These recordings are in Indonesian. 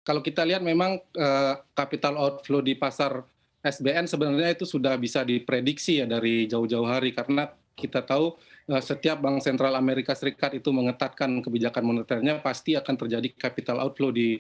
kalau kita lihat memang capital outflow di pasar SBN sebenarnya itu sudah bisa diprediksi ya dari jauh-jauh hari karena kita tahu setiap bank sentral Amerika Serikat itu mengetatkan kebijakan moneternya pasti akan terjadi capital outflow di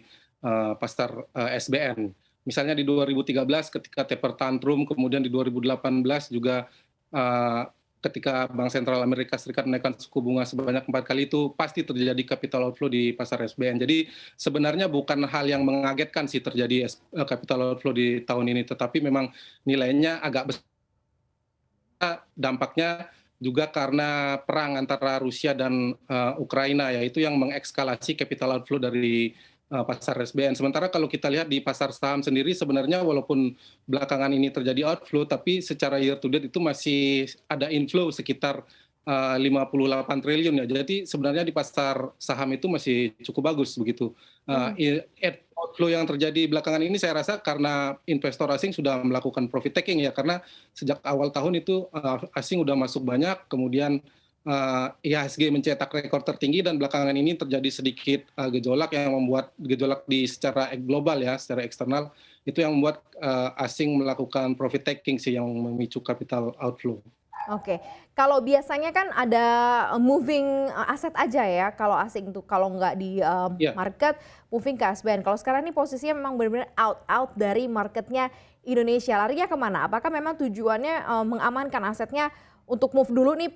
pasar SBN. Misalnya di 2013 ketika taper tantrum, kemudian di 2018 juga eh, ketika Bank Sentral Amerika Serikat menaikkan suku bunga sebanyak 4 kali itu pasti terjadi capital outflow di pasar SBN. Jadi sebenarnya bukan hal yang mengagetkan sih terjadi capital outflow di tahun ini, tetapi memang nilainya agak besar dampaknya juga karena perang antara Rusia dan Ukraina ya itu yang mengekskalasi capital outflow dari pasar SBN. Sementara kalau kita lihat di pasar saham sendiri sebenarnya walaupun belakangan ini terjadi outflow tapi secara year to date itu masih ada inflow sekitar 58 triliun ya. Jadi sebenarnya di pasar saham itu masih cukup bagus begitu. Hmm. Outflow yang terjadi belakangan ini saya rasa karena investor asing sudah melakukan profit taking ya karena sejak awal tahun itu asing udah masuk banyak, kemudian IHSG mencetak rekor tertinggi dan belakangan ini terjadi sedikit gejolak yang membuat gejolak di secara global ya, secara eksternal itu yang membuat asing melakukan profit taking sih yang memicu capital outflow. Oke, kalau biasanya kan ada moving aset aja ya kalau asing tuh, kalau nggak di Ya. market moving ke SBN. Kalau sekarang ini posisinya memang benar-benar out dari marketnya Indonesia. Larinya kemana? Apakah memang tujuannya mengamankan asetnya untuk move dulu nih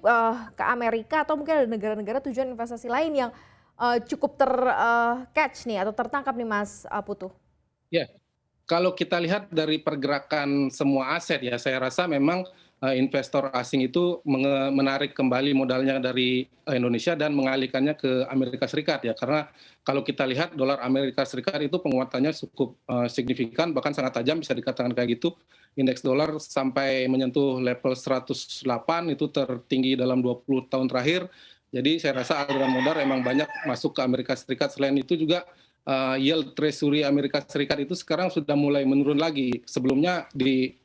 ke Amerika atau mungkin ada negara-negara tujuan investasi lain yang cukup catch nih atau tertangkap nih Mas Putu? Ya, kalau kita lihat dari pergerakan semua aset ya, saya rasa memang investor asing itu menarik kembali modalnya dari Indonesia dan mengalihkannya ke Amerika Serikat ya. Karena kalau kita lihat dolar Amerika Serikat itu penguatannya cukup signifikan, bahkan sangat tajam bisa dikatakan kayak gitu. Indeks dolar sampai menyentuh level 108 itu tertinggi dalam 20 tahun terakhir. Jadi saya rasa aliran modal memang banyak masuk ke Amerika Serikat. Selain itu juga yield treasury Amerika Serikat itu sekarang sudah mulai menurun lagi. Sebelumnya di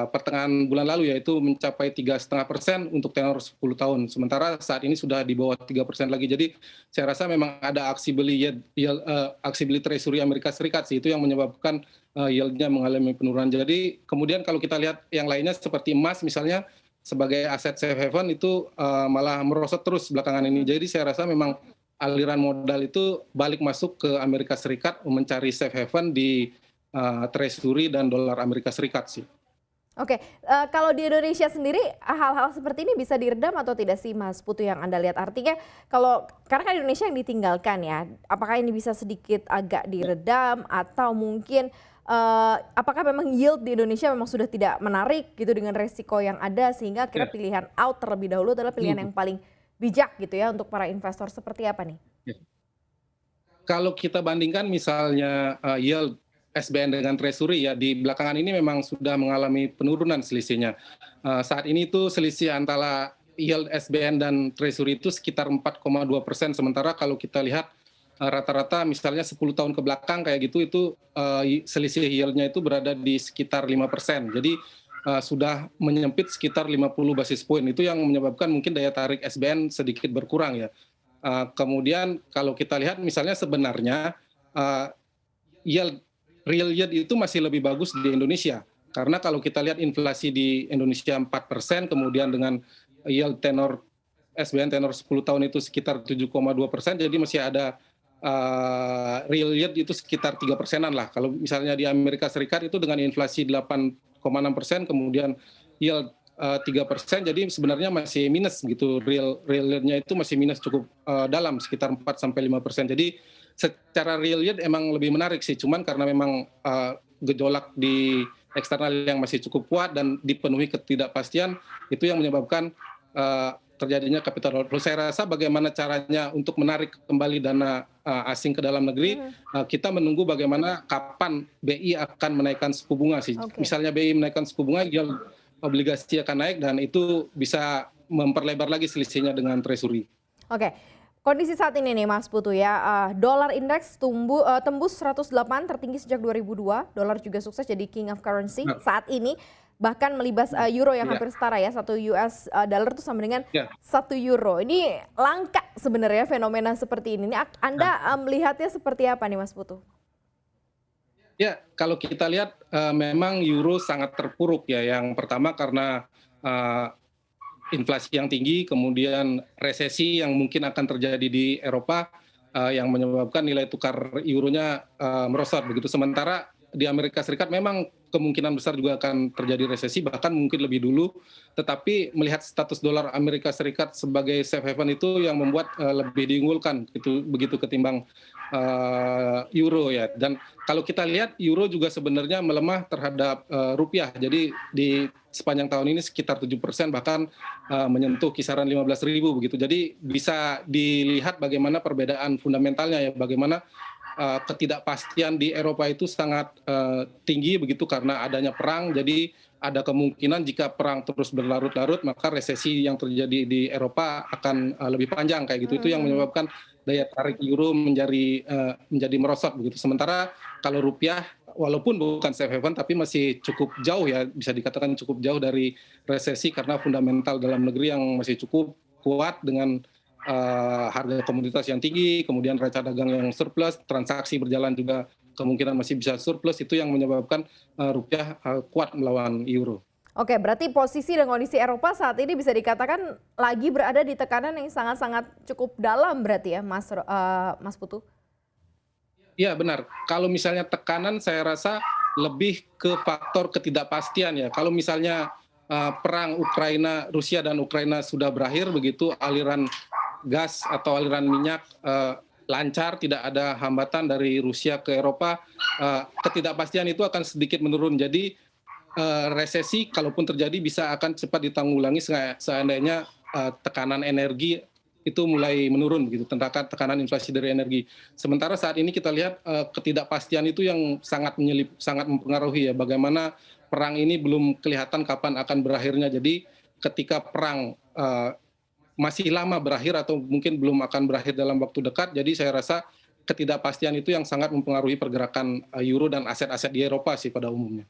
pertengahan bulan lalu yaitu mencapai 3,5% untuk tenor 10 tahun. Sementara saat ini sudah di bawah 3% lagi. Jadi saya rasa memang ada aksi beli treasury Amerika Serikat sih itu yang menyebabkan yieldnya mengalami penurunan. Jadi kemudian kalau kita lihat yang lainnya seperti emas misalnya sebagai aset safe haven itu malah merosot terus belakangan ini. Jadi saya rasa memang aliran modal itu balik masuk ke Amerika Serikat mencari safe haven di treasury dan dolar Amerika Serikat sih. Oke, kalau di Indonesia sendiri hal-hal seperti ini bisa diredam atau tidak sih Mas Putu yang Anda lihat? Artinya karena kan Indonesia yang ditinggalkan ya, apakah ini bisa sedikit agak diredam atau mungkin apakah memang yield di Indonesia memang sudah tidak menarik gitu dengan resiko yang ada sehingga akhirnya Ya. pilihan out terlebih dahulu adalah pilihan yang paling bijak gitu ya untuk para investor, seperti apa nih? Ya. Kalau kita bandingkan misalnya yield SBN dengan treasury ya di belakangan ini memang sudah mengalami penurunan selisihnya. Saat ini itu selisih antara yield SBN dan treasury itu sekitar 4,2%. Sementara kalau kita lihat rata-rata misalnya 10 tahun ke belakang kayak gitu itu selisih yieldnya itu berada di sekitar 5%. Jadi sudah menyempit sekitar 50 basis point. Itu yang menyebabkan mungkin daya tarik SBN sedikit berkurang ya. Kemudian kalau kita lihat misalnya sebenarnya yield real yield itu masih lebih bagus di Indonesia. Karena kalau kita lihat inflasi di Indonesia 4%, kemudian dengan yield tenor SBN tenor 10 tahun itu sekitar 7,2%, jadi masih ada real yield itu sekitar 3%-an lah. Kalau misalnya di Amerika Serikat itu dengan inflasi 8,6%, kemudian yield 3%, jadi sebenarnya masih minus gitu. Real yield-nya itu masih minus cukup dalam, sekitar 4-5%. Jadi secara real yield emang lebih menarik sih, cuman karena memang gejolak di eksternal yang masih cukup kuat dan dipenuhi ketidakpastian itu yang menyebabkan terjadinya capital outflow. Saya rasa bagaimana caranya untuk menarik kembali dana asing ke dalam negeri, kita menunggu bagaimana kapan BI akan menaikkan suku bunga sih. Oke. Misalnya BI menaikkan suku bunga, yield obligasi akan naik dan itu bisa memperlebar lagi selisihnya dengan treasury. Oke, kondisi saat ini nih Mas Putu ya, dolar indeks tembus 108 tertinggi sejak 2002, dolar juga sukses jadi king of currency Nah, saat ini, bahkan melibas euro yang ya, hampir setara ya, 1 US dollar itu sama dengan ya. 1 euro. Ini langka sebenarnya fenomena seperti ini. Anda melihatnya seperti apa nih Mas Putu? Ya, kalau kita lihat, memang euro sangat terpuruk ya. Yang pertama karena, eee, inflasi yang tinggi, kemudian resesi yang mungkin akan terjadi di Eropa, yang menyebabkan nilai tukar euronya, merosot begitu. Sementara di Amerika Serikat memang kemungkinan besar juga akan terjadi resesi, bahkan mungkin lebih dulu. Tetapi melihat status dolar Amerika Serikat sebagai safe haven itu yang membuat, lebih diunggulkan itu begitu ketimbang, euro ya. Dan kalau kita lihat euro juga sebenarnya melemah terhadap, rupiah. Jadi di sepanjang tahun ini sekitar 7%, bahkan, menyentuh kisaran 15.000 begitu. Jadi bisa dilihat bagaimana perbedaan fundamentalnya ya, bagaimana, ketidakpastian di Eropa itu sangat, tinggi begitu karena adanya perang. Jadi ada kemungkinan jika perang terus berlarut-larut, maka resesi yang terjadi di Eropa akan, lebih panjang kayak gitu. Itu yang Mhm. menyebabkan daya tarik euro menjadi merosot begitu. Sementara kalau rupiah walaupun bukan safe haven tapi masih cukup jauh ya, bisa dikatakan cukup jauh dari resesi karena fundamental dalam negeri yang masih cukup kuat dengan, harga komoditas yang tinggi, kemudian neraca dagang yang surplus, transaksi berjalan juga kemungkinan masih bisa surplus, itu yang menyebabkan, rupiah, kuat melawan euro. Oke, berarti posisi dan kondisi Eropa saat ini bisa dikatakan lagi berada di tekanan yang sangat-sangat cukup dalam berarti ya, Mas Putu? Iya benar, kalau misalnya tekanan saya rasa lebih ke faktor ketidakpastian ya. Kalau misalnya, perang Rusia dan Ukraina sudah berakhir begitu, aliran gas atau aliran minyak, lancar, tidak ada hambatan dari Rusia ke Eropa, ketidakpastian itu akan sedikit menurun. Jadi, resesi kalaupun terjadi bisa akan cepat ditanggulangi seandainya, tekanan energi itu mulai menurun begitu, tekanan inflasi dari energi. Sementara saat ini kita lihat, ketidakpastian itu yang sangat mempengaruhi ya, bagaimana perang ini belum kelihatan kapan akan berakhirnya. Jadi ketika perang, masih lama berakhir atau mungkin belum akan berakhir dalam waktu dekat, jadi saya rasa ketidakpastian itu yang sangat mempengaruhi pergerakan, euro dan aset-aset di Eropa sih pada umumnya.